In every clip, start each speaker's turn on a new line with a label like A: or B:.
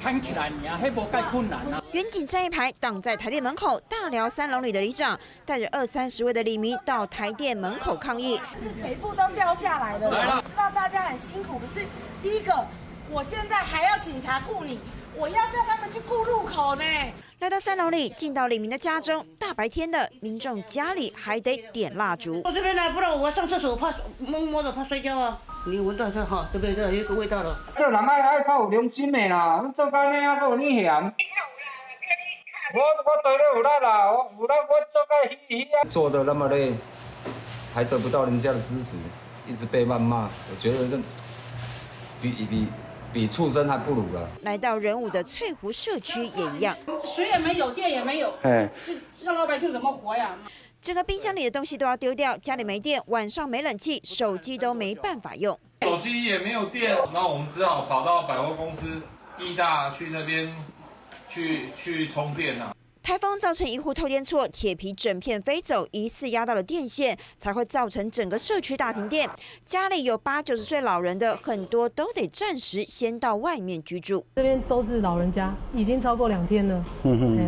A: 撑起来尔，迄无介困难啊。
B: 远景站一排挡在台电门口，大寮3楼里的里长带着20-30位的里民到台电门口抗议，
C: 每步都掉下来了，知道大家很辛苦。可是第一个，我现在还要警察顾你，我要叫他们去顾路口呢。
B: 来到3楼里，进到里民的家中，大白天的，民众家里还得点蜡烛。
D: 我这边来，不然我上厕所怕摸着怕摔跤啊。你闻到这哈，对不对？有一个味道了。
E: 做人爱较有良心的啦，做到那样还有你嫌。我对你有力啦，有力我做到虚啊。
F: 做的那么累，还得不到人家的支持，一直被谩骂，我觉得这比畜生还不如了。
B: 来到仁武的翠湖社区也一样，
G: 水也没有，电也没有，让老百姓怎么活呀？
B: 整个冰箱里的东西都要丢掉，家里没电，晚上没冷气，手机都没办法用，
H: 手机也没有电，那我们只好跑到百货公司义大去那边去充电啊。
B: 台风造成一户透电错，铁皮整片飞走，疑似压到了电线，才会造成整个社区大停电。家里有80-90岁老人的，很多都得暂时先到外面居住。
I: 这边都是老人家，已经超过2天了。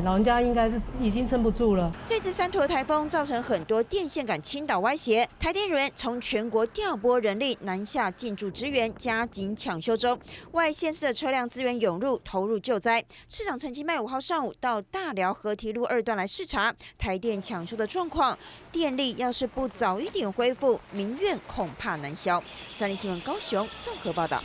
I: 老人家应该是已经撑不住了。
B: 这次3坨台风造成很多电线杆倾倒歪斜，台电人员从全国调拨人力南下进驻支援，加紧抢修中。外县市的车辆资源涌入，投入救灾。市长陈其迈5号上午到大寮河堤路2段来视察台电抢修的状况，电力要是不早一点恢复，民怨恐怕难消。3立新闻高雄综合报道。